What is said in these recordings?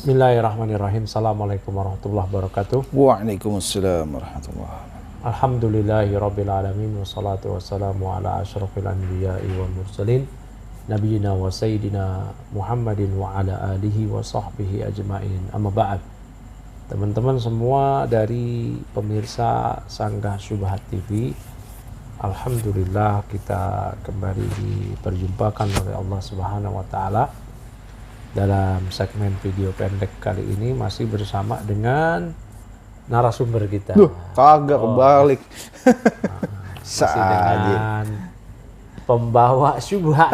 Bismillahirrahmanirrahim. Assalamualaikum warahmatullahi wabarakatuh. Waalaikumsalam warahmatullahi wabarakatuh. Alhamdulillahi alamin wassalatu wassalamu ala asyrafil anbiya'i wal mursalin nabiyina wa sayyidina Muhammadin wa ala alihi wa sahbihi ajmain. Amma ba'd. Teman-teman semua dari pemirsa Sanggah Syubhat TV, alhamdulillah kita kembali diperjumpakan oleh Allah Subhanahu wa taala dalam segmen video pendek kali ini, masih bersama dengan narasumber kita. Kagak kebalik. Masih dengan pembawa syubhat,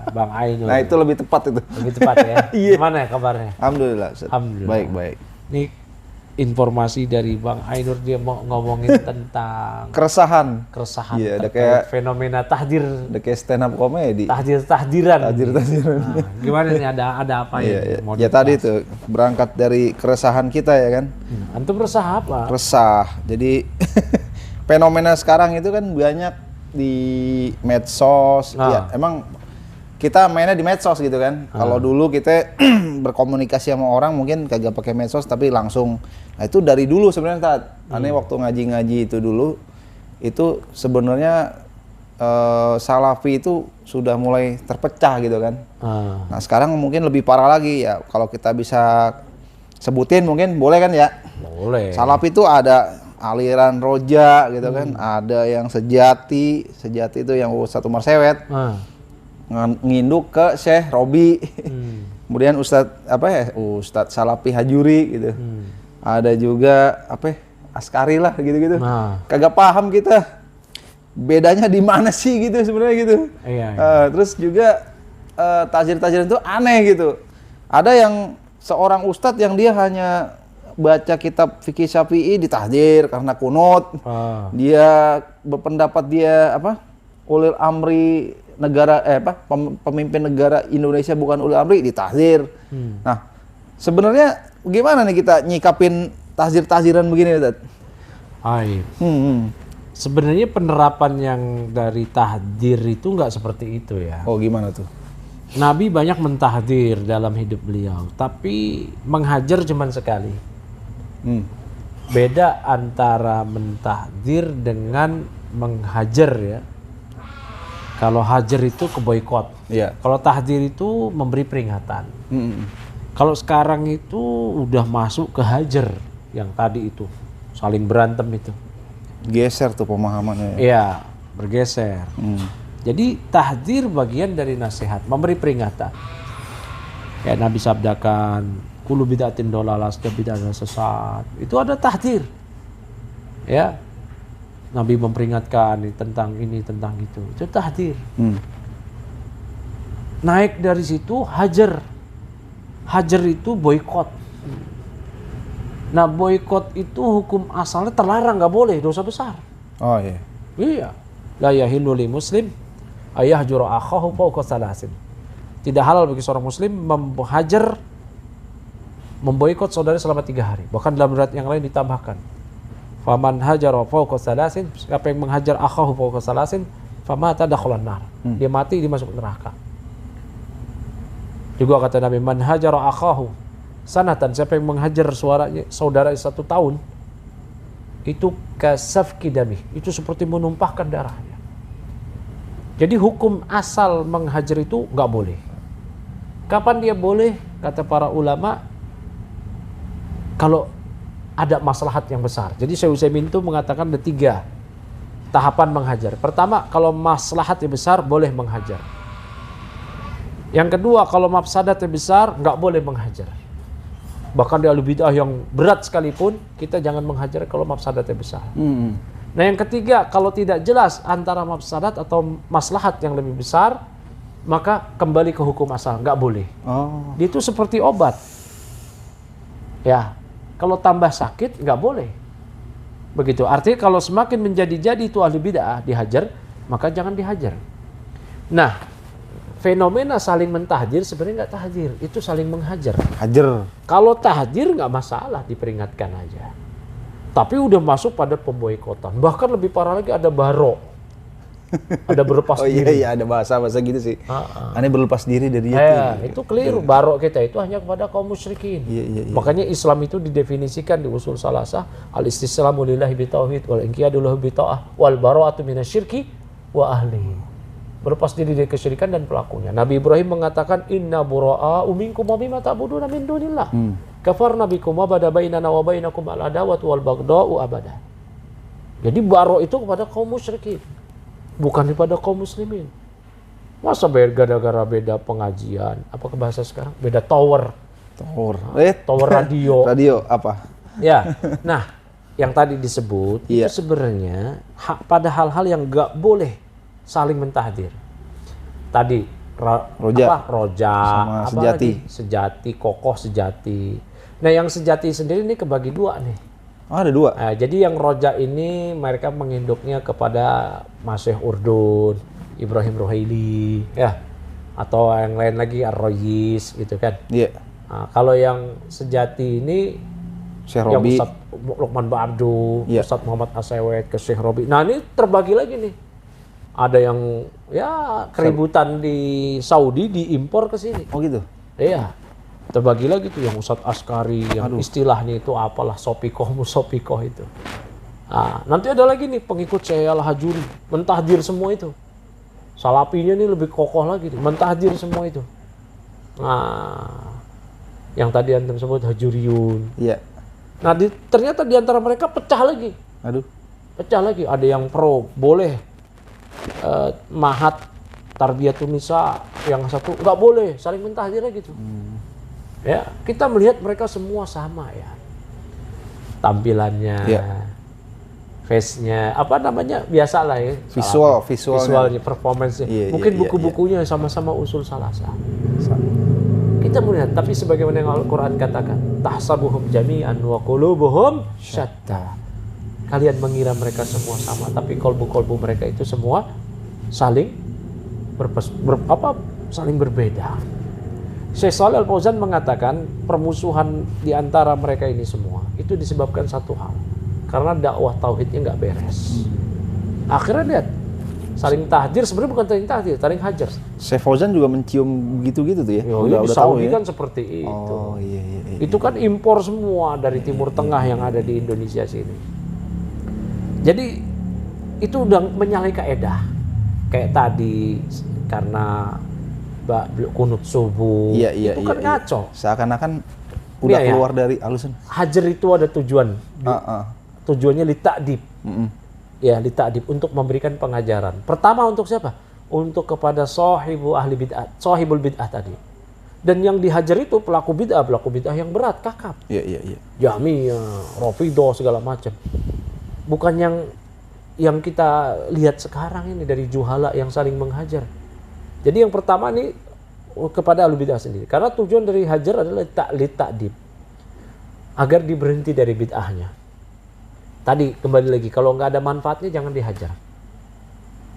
Bang Ainur. Nah, itu lebih tepat itu. Lebih tepat ya. Iya. Gimana ya kabarnya? Alhamdulillah. Alhamdulillah. Baik. Ini informasi dari Bang Ainur, dia mau ngomongin tentang Keresahan. terkait Iya, ada kayak fenomena tahdir. Ada kayak stand up komedi. Tahdiran. Tahdir-tahdiran. Nah, gimana nih, ada apa Iya. Mau Ya dibahas? tadi tuh berangkat dari keresahan kita ya kan. Antum resah apa? Resah. Jadi fenomena sekarang itu kan banyak di medsos. Ya, emang kita mainnya di medsos gitu kan. Kalau dulu kita berkomunikasi sama orang mungkin kagak pakai medsos tapi langsung. Nah, itu dari dulu sebenarnya Tat. Aneh waktu ngaji-ngaji itu dulu itu sebenarnya Salafi itu sudah mulai terpecah gitu kan. Nah, sekarang mungkin lebih parah lagi ya. Kalau kita bisa sebutin mungkin boleh kan ya? Boleh. Salafi itu ada aliran Roja gitu kan. Ada yang sejati itu yang Ustadz Umar Sewet. Nginduk ke Syekh Robi. Kemudian Ustadz Salafi Hajuri gitu. Ada juga Askari lah gitu-gitu. Kagak paham kita bedanya di mana sih gitu sebenarnya gitu. Iya. Terus juga tajir-tajiran itu aneh gitu. Ada yang seorang ustadz yang dia hanya baca kitab fikih Syafi'i ditahdir karena kunut. Dia berpendapat dia ulil amri negara pemimpin negara Indonesia bukan ulil amri, ditahdir. Nah, sebenarnya gimana nih kita nyikapin tahdir-tahdiran begini, Dad? Sebenarnya penerapan yang dari tahdir itu nggak seperti itu ya. Oh, gimana tuh? Nabi banyak mentahdir dalam hidup beliau, tapi menghajar cuman sekali. Beda antara mentahdir dengan menghajar ya. Kalau hajar itu keboikot. Iya. Kalau tahdir itu memberi peringatan. Kalau sekarang itu udah masuk ke hajar, yang tadi itu saling berantem itu. Geser tuh pemahamannya. Iya, bergeser. Jadi tahdir bagian dari nasihat, memberi peringatan. Kayak Nabi sabdakan, kullu bid'atin dolalah, setiap bid'ah adalah sesat. Itu ada tahdir. Ya. Nabi memperingatkan tentang ini, tentang itu. Itu tahdir. Naik dari situ hajar. Hajar itu boikot. Nah, boikot itu hukum asalnya terlarang, nggak boleh, dosa besar. Oh iya. Iya. La yahillu li muslim ayahjura akhahu fawqa salasin. Tidak halal bagi seorang muslim menghajar, memboikot saudara selama 3 hari. Bahkan dalam riwayat yang lain ditambahkan, faman hajara fawqa salasin, siapa yang menghajar akhahu fawqa salasin, famata dakhalan nar. Dia mati, dia masuk neraka. Juga kata Nabi, man hajara akhahu sanatan, siapa yang menghajar saudara 1 tahun, itu kasafki dami, itu seperti menumpahkan darahnya. Jadi hukum asal menghajar itu nggak boleh. Kapan dia boleh? Kata para ulama, kalau ada maslahat yang besar. Jadi Syekh Utsaimin itu mengatakan ada 3 tahapan menghajar. Pertama, kalau maslahatnya besar boleh menghajar. Yang kedua, kalau mafsadatnya besar nggak boleh menghajar. Bahkan di ahlu bid'ah yang berat sekalipun, kita jangan menghajar kalau mafsadatnya besar. Nah, yang ketiga, kalau tidak jelas antara mafsadat atau maslahat yang lebih besar, maka kembali ke hukum asal, nggak boleh. Dia itu seperti obat. Ya, kalau tambah sakit nggak boleh. Begitu. Artinya kalau semakin menjadi-jadi itu ahli bid'ah dihajar, maka jangan dihajar. Nah, fenomena saling mentahdir sebenarnya nggak tahdir, itu saling menghajar. Hajar. Kalau tahdir nggak masalah, diperingatkan aja. Tapi udah masuk pada pemboikotan. Bahkan lebih parah lagi ada baro. Ada berlepas Oh iya diri. iya ada bahasa gitu sih. Aneh berlepas diri dari itu. Itu keliru. Barok kita itu hanya kepada kaum musyrikin. Iya. Makanya Islam itu didefinisikan di usul salasah al-istislamu lillahi bitauhid wal inqiyadu lahu bita'ah wal bara'atu minasyirki wa ahlihi. Berlepas diri dari kesyirikan dan pelakunya. Nabi Ibrahim mengatakan inna bura'a'u minkum wa mimma ta'buduna min dunillah. Kafarna bikum wa bada bainana wa bainakum al-adawatu wal baghda'u abada. Jadi baro itu kepada kaum musyrikin, bukan kepada kaum muslimin. Masa gara-gara beda pengajian, apa ke bahasa sekarang? Beda tower. Tower radio. Radio apa? Ya, nah yang tadi disebut itu sebenarnya pada hal-hal yang nggak boleh saling mentahdir. Tadi roja sama sejati. Sejati, kokoh sejati. Nah yang sejati sendiri ini kebagi dua nih. Oh, ada dua. Jadi yang roja ini mereka menginduknya kepada Masih Urdun, Ibrahim Ruhaili, ya, atau yang lain lagi Ar-Royis gitu kan. Iya. Nah, kalau yang sejati ini Syekh yang Robi, Ustadz Lukman Ba'abdu, Ustadz Muhammad Asewet ke Syekh Robi. Nah ini terbagi lagi nih. Ada yang ya keributan di Saudi diimpor ke sini. Oh gitu. Iya. Terbagi lagi tuh yang Ustadz Askari, yang istilahnya itu apalah sopikoh musopikoh itu. Nah, nanti ada lagi nih pengikut saya Al-Hajuri, mentahdir semua itu. Salapinya nih lebih kokoh lagi nih, mentahdir semua itu. Nah, yang tadi antum sebut Hajuriyun. Iya. Nah, ternyata di antara mereka pecah lagi. Pecah lagi. Ada yang pro, boleh mahat tarbiyatun nisa, yang satu nggak boleh, saling mentahdir gitu. Ya, kita melihat mereka semua sama ya. Tampilannya, face-nya, apa namanya, biasa lah ya. Visualnya, performance-nya. Mungkin buku-bukunya sama-sama usul salasah. Kita melihat, tapi sebagaimana yang Al-Quran katakan, tahsabuhum jami'an wa qulubuhum syatta. Kalian mengira mereka semua sama, tapi kolbu-kolbu mereka itu semua saling saling berbeda. Syekh Shalih Al-Fauzan mengatakan permusuhan di antara mereka ini semua itu disebabkan satu hal, karena dakwah tauhidnya nggak beres. Akhirnya lihat saling tahdir, sebenarnya bukan saling tahdir, saling hajar. Syekh Fauzan juga mencium gitu-gitu tuh ya. Udah tahu ya. Kan seperti itu. Oh iya. Itu kan impor semua dari Timur Tengah yang ada di Indonesia sini. Jadi itu udah menyalahi kaedah. Kayak tadi karena kunut subuh, itu kan ngaco. Seakan-akan udah keluar dari alusan. Hajar itu ada tujuan. Tujuannya litakdib. Ya, litakdib, untuk memberikan pengajaran. Pertama untuk siapa? Untuk kepada sahibul bid'ah tadi. Dan yang dihajar itu pelaku bid'ah yang berat, kakap. Iya. Jahmiyah, Rafidhah, segala macam. Bukan yang kita lihat sekarang ini dari juhala yang saling menghajar. Jadi yang pertama nih kepada ahlu bid'ah sendiri. Karena tujuan dari hajar adalah litakdib, agar diberhenti dari bid'ahnya. Tadi kembali lagi, kalau nggak ada manfaatnya jangan dihajar.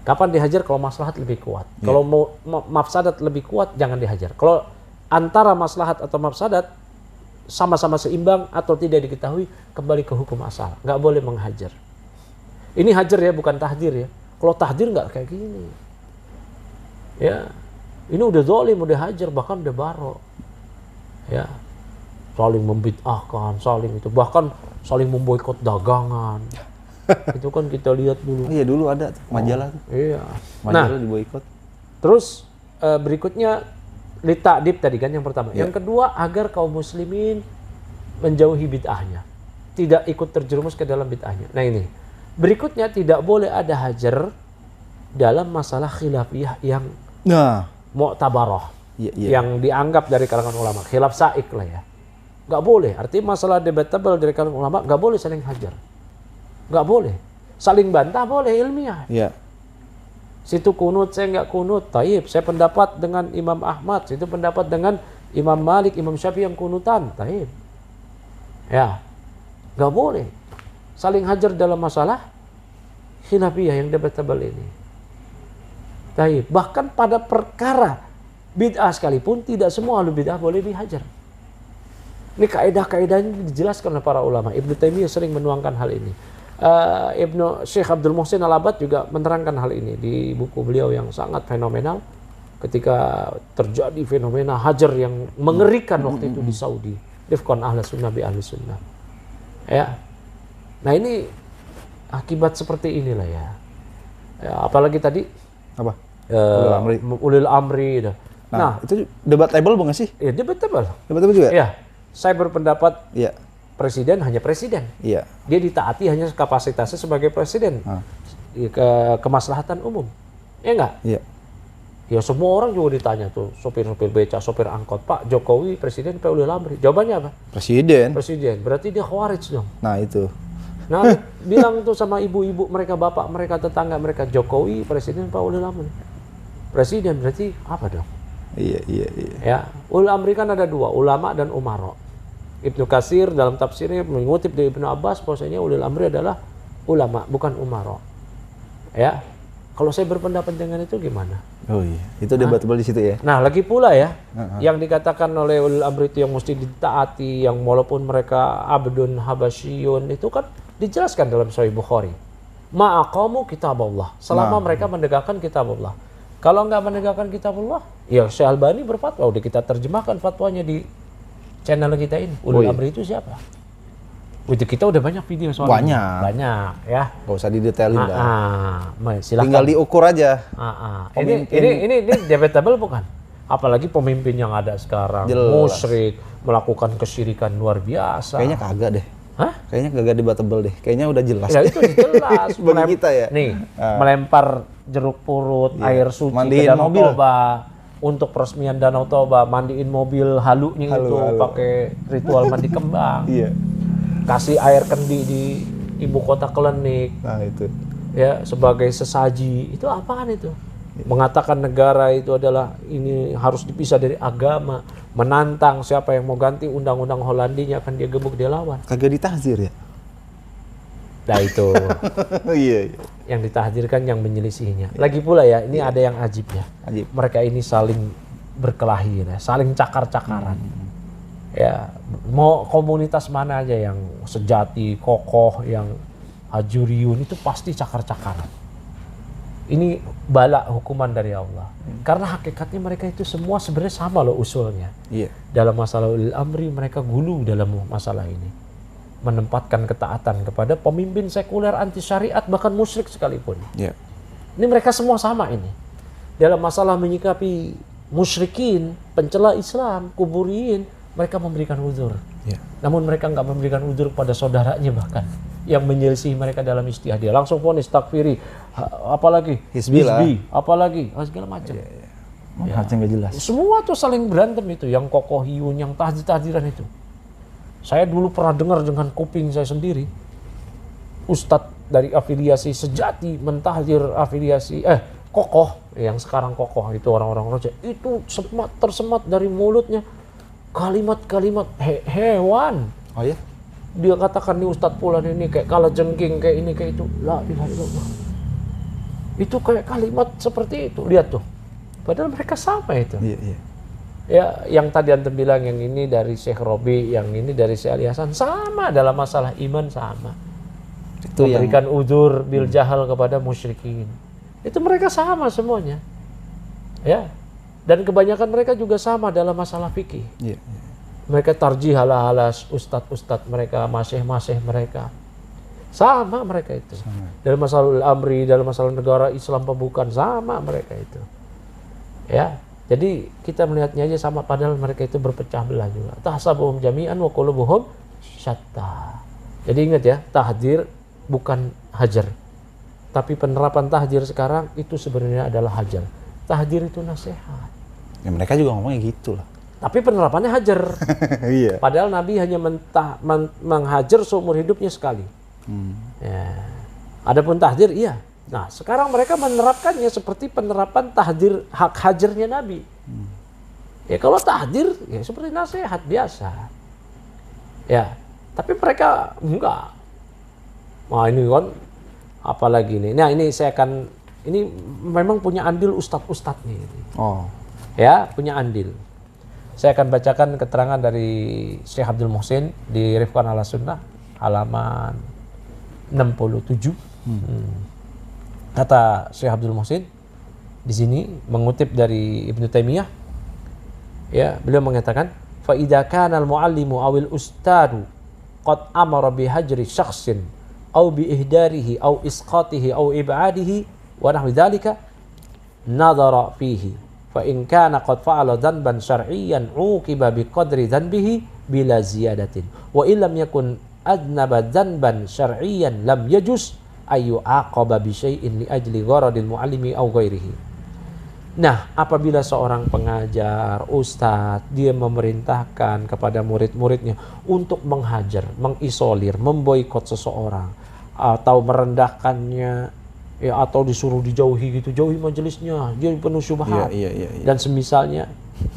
Kapan dihajar? Kalau maslahat lebih kuat. Kalau mau mafsadat lebih kuat, jangan dihajar. Kalau antara maslahat atau mafsadat sama-sama seimbang atau tidak diketahui, kembali ke hukum asal. Nggak boleh menghajar. Ini hajar ya, bukan tahdir ya. Kalau tahdir nggak kayak gini. Ya, ini udah zalim, udah hajar, bahkan udah baro. Ya, saling membid'ahkan, saling itu, bahkan saling memboikot dagangan. Itu kan kita lihat dulu. Iya, dulu ada majalah tuh. Iya. Majalah diboikot. Terus berikutnya litakdib tadi kan yang pertama. Yang kedua, agar kaum muslimin menjauhi bid'ahnya, tidak ikut terjerumus ke dalam bid'ahnya. Nah ini. Berikutnya, tidak boleh ada hajar dalam masalah khilafiyah yang mu'tabarah, yang dianggap dari kalangan ulama, khilaf saik lah ya. Nggak boleh, artinya masalah debatable dari kalangan ulama, nggak boleh saling hajar. Nggak boleh. Saling bantah boleh, ilmiah. Iya. Situ kunut, saya nggak kunut, taib. Saya pendapat dengan Imam Ahmad, situ pendapat dengan Imam Malik, Imam Syafi'i yang kunutan, taib. Ya, nggak boleh. Saling hajar dalam masalah khilafiyah yang debatable ini. Taib. Bahkan pada perkara bid'ah sekalipun, tidak semua ahlu bid'ah boleh dihajar. Ini kaedah-kaedahnya dijelaskan oleh para ulama. Ibnu Taimiyah sering menuangkan hal ini. Ibnu Syekh Abdul Muhsin Al-Abbad juga menerangkan hal ini di buku beliau yang sangat fenomenal ketika terjadi fenomena hajar yang mengerikan waktu itu di Saudi. Rifqan ahli sunnah bi ahli sunnah. Ya. Nah ini akibat seperti inilah ya. Apalagi tadi Apa? ulil amri. Nah, itu debatable bukan sih? Ya debatable. Debatable juga? Ya, saya berpendapat Iya. presiden hanya presiden. Iya. Dia ditaati hanya kapasitasnya sebagai presiden. Kemaslahatan umum. Ya enggak? Iya. Ya semua orang juga ditanya tuh, sopir-sopir beca, sopir angkot, Pak Jokowi presiden Pak ulil amri. Jawabannya apa? Presiden. Presiden. Berarti dia khawarij dong. Nah, itu. Nah, bilang tuh sama ibu-ibu mereka, bapak mereka, tetangga mereka, Jokowi presiden Pak ulil amri. Presiden berarti apa dong? Iya. Ya, ulil amri kan ada dua, ulama dan umaro. Ibnu Katsir dalam tafsirnya mengutip dari Ibnu Abbas bahwasanya ulil amri adalah ulama, bukan umaro. Ya, kalau saya berpendapat dengan itu gimana? Oh iya, itu debatable di situ ya. Nah, lagi pula ya, yang dikatakan oleh ulil amri itu yang mesti ditaati, yang walaupun mereka abdun habasyiyun itu kan dijelaskan dalam Sahih Bukhari. Ma'aqamu kitab Allah, selama mereka menegakkan kitab Allah. Kalau nggak menegakkan kitab Allah, ya Syekh Albani berfatwa, udah kita terjemahkan fatwanya di channel kita ini. Ulil amri itu siapa? Itu kita udah banyak video soal banyak ya. Gak usah didetailin Silakan. Tinggal diukur aja. Ini debatable bukan? Apalagi pemimpin yang ada sekarang musyrik, melakukan kesyirikan luar biasa. Kayaknya kagak deh. Hah? Kayaknya kagak debatable deh. Kayaknya udah jelas. Ya itu jelas. Bagi kita ya. Nih, melempar jeruk purut, air suci mandiin ke Danau mobil. Toba. Untuk peresmian Danau Toba, mandiin mobil halunya itu pakai ritual mandi kembang. Iya. Kasih air kendi di ibu kota Klenik. Nah, itu. Ya, sebagai sesaji. Itu apaan itu? Mengatakan negara itu adalah ini harus dipisah dari agama, menantang siapa yang mau ganti undang-undang Holandinya akan dia gebuk, dia lawan. Kagak ditahzir ya? Nah itu. Iya. Yang ditahdirkan yang menyelisihinya. Lagi pula ya, ini ada yang ajib ya. Ajib. Mereka ini saling berkelahi ya, saling cakar-cakaran. Ya, mau komunitas mana aja yang sejati, kokoh, yang hajuriyun itu pasti cakar-cakaran. Ini bala hukuman dari Allah. Karena hakikatnya mereka itu semua sebenarnya sama loh usulnya. Iya. Dalam masalah ulil amri mereka gulu dalam masalah ini. Menempatkan ketaatan kepada pemimpin sekuler anti syariat bahkan musyrik sekalipun. Iya. Ini mereka semua sama ini. Dalam masalah menyikapi musyrikin, pencela Islam, kuburiin, mereka memberikan uzur. Iya. Namun mereka nggak memberikan uzur pada saudaranya bahkan yang menyelisih mereka dalam istilah dia langsung vonis takfiri, apalagi Hizbi, apalagi segala macam. Harusnya nggak jelas. Semua tuh saling berantem itu, yang kokohiyun, yang tahdir-tahdiran itu. Saya dulu pernah dengar dengan kuping saya sendiri, ustadz dari afiliasi sejati mentahdir afiliasi kokoh, yang sekarang kokoh itu orang-orang roja, itu tersemat dari mulutnya kalimat-kalimat hewan. Oh ya? Dia katakan nih Ustadz Fulan ini kayak kalajengking, kayak ini, kayak itu. La ilaha illallah. Itu kayak kalimat seperti itu. Lihat tuh. Padahal mereka sama itu. Iya. Ya, yang tadi Antum bilang, yang ini dari Syekh Robi, yang ini dari Syekh Ali Hasan, sama dalam masalah iman sama. Itu memberikan uzur bil jahal kepada musyrikin. Itu mereka sama semuanya. Ya. Dan kebanyakan mereka juga sama dalam masalah fikih. Iya. Mereka tarjih ala ustadz-ustadz mereka, masyih-masyih mereka. Sama mereka itu. Dalam masalah amri, dalam masalah negara Islam pembukaan, sama mereka itu. Ya, jadi kita melihatnya aja sama, padahal mereka itu berpecah belah juga. Tahsabuhum jami'an wa qulubuhum syatta. Jadi ingat ya, tahdir bukan hajar. Tapi penerapan tahdir sekarang itu sebenarnya adalah hajar. Tahdir itu nasihat. Ya mereka juga ngomongnya gitu lah. Tapi penerapannya hajar. Iya. Padahal Nabi hanya menghajar seumur hidupnya sekali. Ya. Adapun tahdir, iya. Nah, sekarang mereka menerapkannya seperti penerapan tahdir hak hajarnya Nabi. Ya kalau tahdir, ya seperti nasihat biasa. Ya, tapi mereka enggak. Nah ini kan, apalagi nih. Nah ini saya akan, ini memang punya andil ustadz-ustadz nih. Oh. Ya, punya andil. Saya akan bacakan keterangan dari Syekh Abdul Muhsin di Rifqan ala Sunnah halaman 67. Kata Syekh Abdul Muhsin di sini mengutip dari Ibnu Taimiyah, ya, beliau mengatakan fa idza kana al muallimu awil ustadu qad amara bi hajri syakhsin aw bi ihdarihi aw isqatihi aw ib'adihi wa nahwi dzalika nadhara fihi fa in kana qad fa'ala dhanban syar'iyyan uqiba bi qadri dhanbihi bila ziyadatin wa illam yakun adnaba dhanban syar'iyyan lam yajuz ayu aqaba bi syai'in li ajli gharadil muallimi aw ghairihi. Nah, apabila seorang pengajar, ustadz, dia memerintahkan kepada murid-muridnya untuk menghajar, mengisolir, memboikot seseorang, atau merendahkannya, ya, atau disuruh dijauhi gitu, jauhi majelisnya, dia penuh syubhat, dan semisalnya,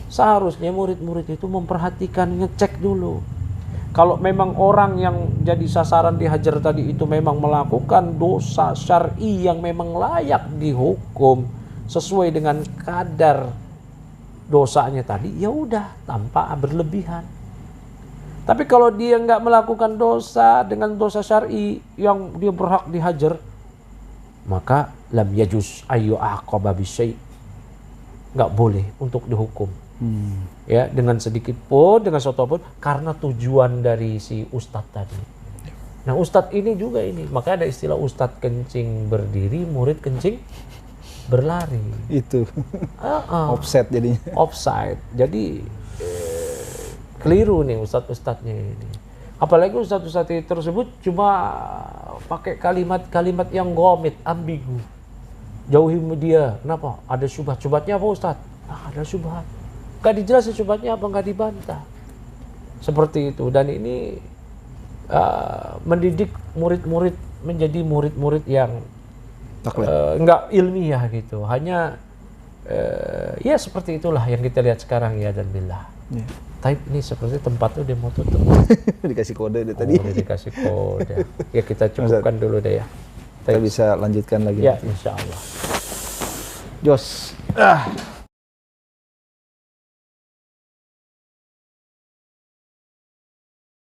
seharusnya murid-murid itu memperhatikan, ngecek dulu. Kalau memang orang yang jadi sasaran dihajar tadi itu memang melakukan dosa syar'i yang memang layak dihukum sesuai dengan kadar dosanya tadi, ya udah, tanpa berlebihan. Tapi kalau dia nggak melakukan dosa dengan dosa syar'i yang dia berhak dihajar, maka lam yajuz ayu aqaba bisyai', nggak boleh untuk dihukum. Ya, dengan sedikit pun, dengan suatu pun, karena tujuan dari si ustadz tadi. Nah, ustadz ini juga ini, maka ada istilah ustadz kencing berdiri, murid kencing berlari. Itu offset jadinya. Offside. Jadi keliru nih ustadz-ustadznya ini. Apalagi ustadz-ustadz tersebut cuma pakai kalimat-kalimat yang gomit, ambigu. Jauhi dia. Kenapa? Ada syubhat. Syubhatnya apa ustadz? Ada syubhat. Gak dijelasin syubhatnya apa, gak dibantah. Seperti itu. Dan ini mendidik murid-murid menjadi murid-murid yang nggak ilmiah gitu, hanya ya seperti itulah yang kita lihat sekarang ya, dan billah. Tapi ini seperti tempat tuh dia mau tutup. Dikasih kode deh tadi. Dikasih kode. Ya kita cukupkan dulu deh ya. Kita bisa lanjutkan lagi. Ya, insya Allah. Jos.